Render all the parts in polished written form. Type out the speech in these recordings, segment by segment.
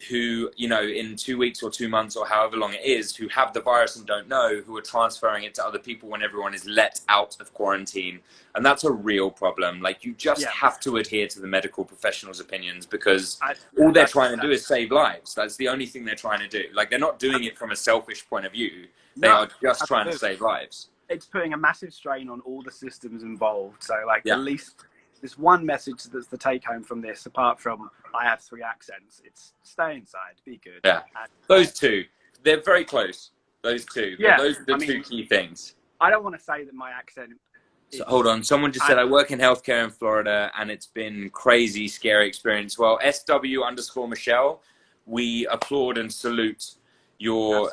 who, you know, in 2 weeks or 2 months or however long it is, who have the virus and don't know, who are transferring it to other people when everyone is let out of quarantine. And that's a real problem. Like, you just have to adhere to the medical professionals' opinions, because all they're trying to do is save lives. That's the only thing they're trying to do. Like, they're not doing it from a selfish point of view. They are just trying to save lives. It's putting a massive strain on all the systems involved. So, like, at least there's one message that's the take home from this, apart from I have 3 accents. It's stay inside, be good. Yeah. Those two, they're very close. Those two. Yeah. Those are the two key things. I don't want to say that my accent is... So, hold on. Someone just said, I work in healthcare in Florida and it's been crazy, scary experience. Well, SW_Michelle, we applaud and salute your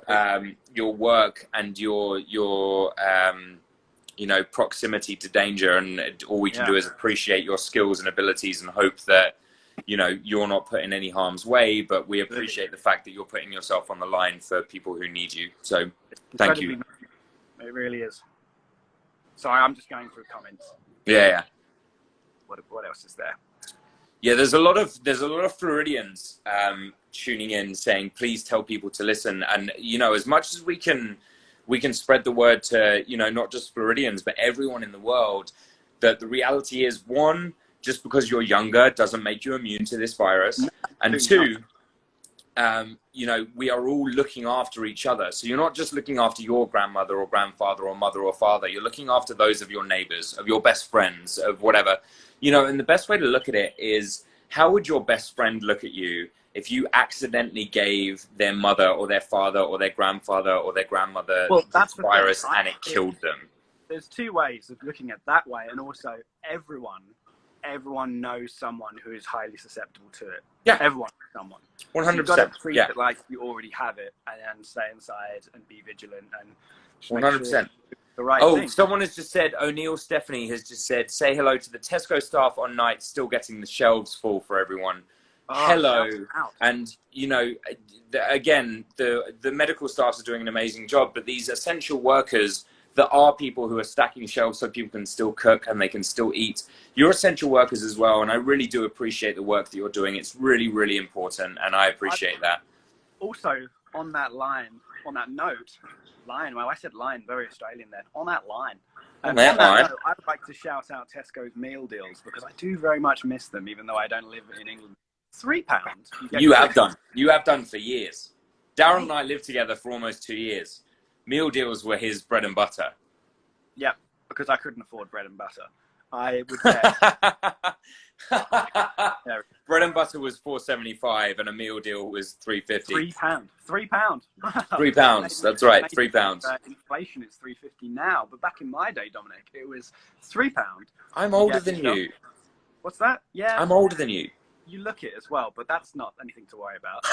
work and your you know, proximity to danger, and all we can do is appreciate your skills and abilities and hope that, you know, you're not put in any harm's way, but we appreciate the fact that you're putting yourself on the line for people who need you. So thank you. It really is. Sorry, I'm just going through comments. Yeah. What else is there? Yeah, there's a lot of Floridians tuning in saying, please tell people to listen. And, you know, as much as we can spread the word to, you know, not just Floridians, but everyone in the world, that the reality is, one, just because you're younger doesn't make you immune to this virus. And two, you know, we are all looking after each other. So you're not just looking after your grandmother or grandfather or mother or father. You're looking after those of your neighbors, of your best friends, of whatever. You know, and the best way to look at it is, how would your best friend look at you if you accidentally gave their mother or their father or their grandfather or their grandmother this virus and it killed them? There's 2 ways of looking at that way, and also everyone knows someone who is highly susceptible to it. Yeah, everyone knows someone. 100%. So you've got to treat it like you already have it, and stay inside and be vigilant and 100%. The right thing. Someone has just said, O'Neill Stephanie has just said, say hello to the Tesco staff on night, still getting the shelves full for everyone. Hello. And, you know, again, the medical staffs are doing an amazing job, but these essential workers, there are people who are stacking shelves so people can still cook and they can still eat. You're essential workers as well, and I really do appreciate the work that you're doing. It's really, really important, and I appreciate that. Also, on that note, well, I said line, very Australian there, on that line. And on that note, I'd like to shout out Tesco's meal deals, because I do very much miss them, even though I don't live in England. £3. You have done. You have done for years. Darren and I lived together for almost 2 years. Meal deals were his bread and butter. Yeah, because I couldn't afford bread and butter. I would get... Bread and butter was $4.75 and a meal deal was $3.50. £3. £3. That's right, £3. Inflation is $3.50 now, but back in my day, Dominic, it was £3. I'm older than you. What's that? Yeah. I'm older than you. You look it as well, but that's not anything to worry about.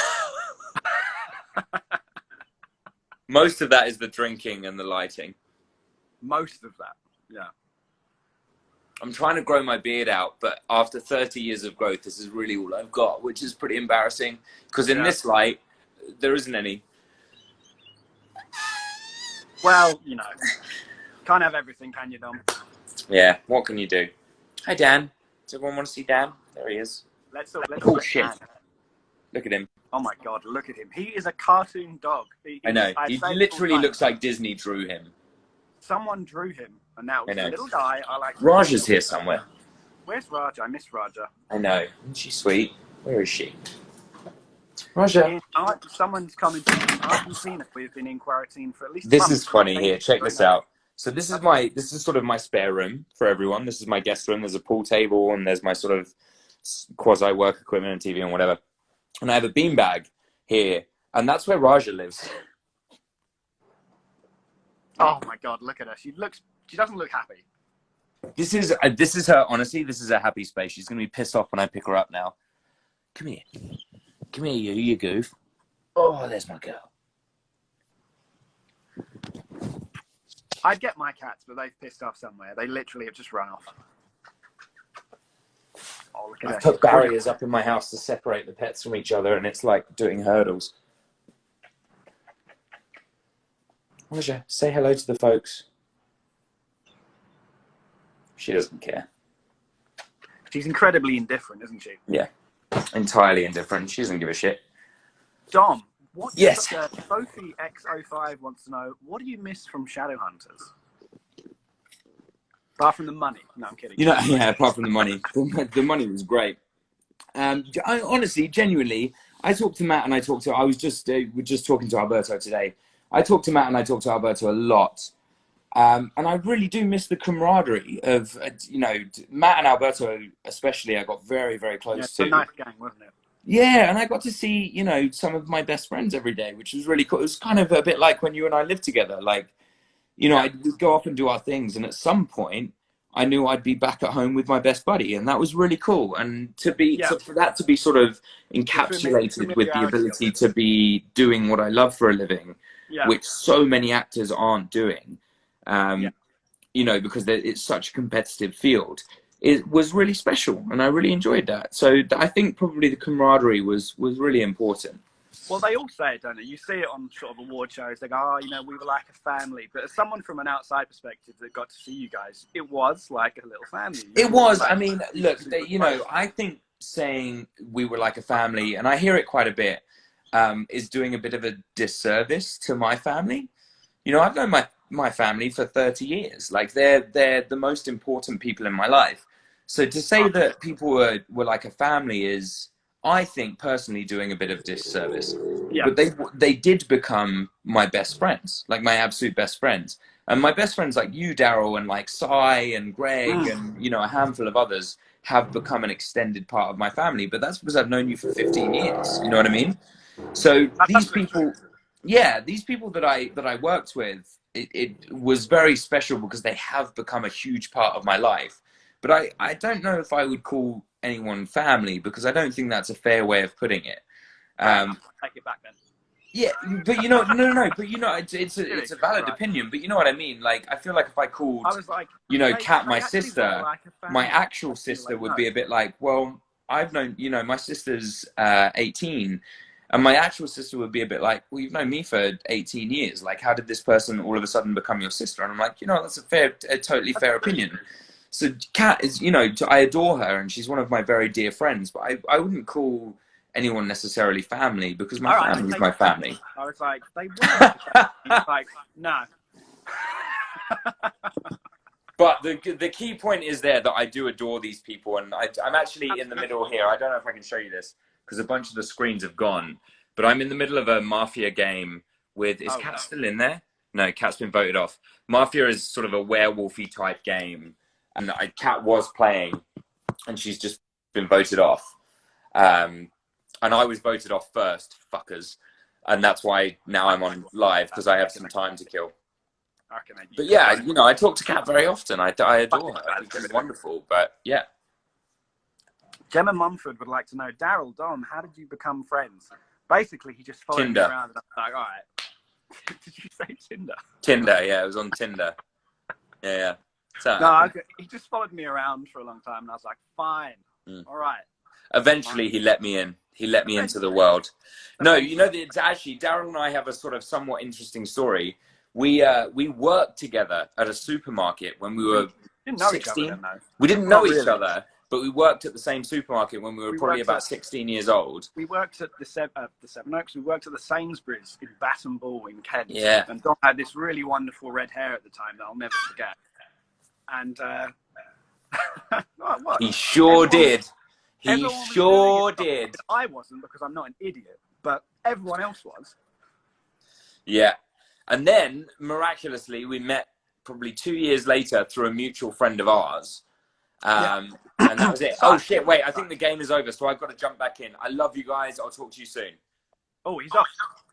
Most of that is the drinking and the lighting. Most of that, yeah. I'm trying to grow my beard out, but after 30 years of growth, this is really all I've got, which is pretty embarrassing. Because in this light, there isn't any. Well, you know, can't have everything, can you, Dom? Yeah, what can you do? Hi, Dan. Does everyone want to see Dan? There he is. Let's shit. Look at him. Oh my God, look at him. He is a cartoon dog. I know. He literally looks like Disney drew him. Someone drew him, and now he's a little guy. Raja's here somewhere. Where's Raja? I miss Raja. I know. Isn't she sweet? Where is she? Raja. Someone's coming to I haven't seen it. We've been in quarantine for at least This is funny here. Check this out. So this is sort of my spare room for everyone. This is my guest room. There's a pool table and there's my sort of quasi work equipment and TV and whatever. And I have a beanbag here, and that's where Raja lives. Oh my God, look at her. She doesn't look happy. This is her, honestly, this is a happy space. She's going to be pissed off when I pick her up now. Come here. Come here, you goof. Oh, there's my girl. I'd get my cats, but they've pissed off somewhere. They literally have just run off. Oh, look at I've put barriers up in my house to separate the pets from each other, and it's like doing hurdles. Raja, say hello to the folks. She doesn't care. She's incredibly indifferent, isn't she? Yeah, entirely indifferent. She doesn't give a shit. Dom, what Yes. Sophie X05 wants to know, what do you miss from Shadowhunters? Apart from the money. No, I'm kidding. You know, yeah, apart from the money. The money was great. Honestly, genuinely, I talked to Matt and I was just we're just talking to Alberto today. I talked to Matt and I talked to Alberto a lot. And I really do miss the camaraderie of, you know, Matt and Alberto especially, I got very, very close to. A nice gang, wasn't it? Yeah, and I got to see, you know, some of my best friends every day, which was really cool. It was kind of a bit like when you and I lived together. Like, you know, we'd go off and do our things, and at some point, I knew I'd be back at home with my best buddy, and that was really cool. And for that to be sort of encapsulated with the ability to be doing what I love for a living, which so many actors aren't doing, you know, because it's such a competitive field. It was really special, and I really enjoyed that. So I think probably the camaraderie was really important. Well, they all say it, don't they? You see it on sort of award shows. They go, oh, you know, we were like a family. But as someone from an outside perspective that got to see you guys, it was like a little family. It was. I mean, look, you know, I think saying we were like a family, and I hear it quite a bit, is doing a bit of a disservice to my family. You know, I've known my family for 30 years. Like, they're the most important people in my life. So to say that people were like a family is, I think, personally doing a bit of disservice. But they did become my best friends, like my absolute best friends. And my best friends like you, Daryl, and like Cy and Greg and, you know, a handful of others have become an extended part of my family. But that's because I've known you for 15 years. You know what I mean? So these people, these people that I worked with, it was very special because they have become a huge part of my life. But I don't know if I would call anyone family, because I don't think that's a fair way of putting it. Take it back then. Yeah, but you know, no, but you know, it's a valid opinion. But you know what I mean? Like, I feel like if I called, you know, Kat, my sister, my actual sister would be a bit like, well, I've known, you know, my sister's 18. And my actual sister would be a bit like, well, you've known me for 18 years. Like, how did this person all of a sudden become your sister? And I'm like, you know, that's a totally fair opinion. So Kat is, you know, I adore her, and she's one of my very dear friends. But I wouldn't call anyone necessarily family, because my family is my family. I was like, they were. Like, no. But the key point is there that I do adore these people, and I'm actually in the middle here. I don't know if I can show you this, because a bunch of the screens have gone. But I'm in the middle of a Mafia game with... Is Kat still in there? No, Kat's been voted off. Mafia is sort of a werewolfy type game. And Kat was playing, and she's just been voted off. And I was voted off first, fuckers. And that's why now I'm on live, because I have some time to kill. But yeah, you know, I talk to Kat very often. I adore her. I think she's wonderful. But yeah. Gemma Mumford would like to know, Daryl, Dom, how did you become friends? Basically, he just followed me around, and I was like, all right. Did you say Tinder? Tinder, yeah, it was on Tinder. Yeah. So, no, he just followed me around for a long time, and I was like, fine, all right. Eventually, he let me in. He let me into the world. No, you know, actually, Daryl and I have a sort of somewhat interesting story. We worked together at a supermarket when we were 16. We didn't know each other, but we worked at the same supermarket when we were probably about 16 years old. We worked at the Seven Oaks. We worked at the Sainsbury's in Baton Ball in Kent. Yeah. And Dom had this really wonderful red hair at the time that I'll never forget. And he sure did. He sure did. I wasn't, because I'm not an idiot, but everyone else was. Yeah. And then, miraculously, we met probably 2 years later through a mutual friend of ours. And that was it. Oh, shit, wait, I think the game is over, so I've got to jump back in. I love you guys. I'll talk to you soon. Oh, he's off.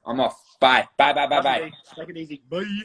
I'm off. Bye. Bye. Take it easy. Bye.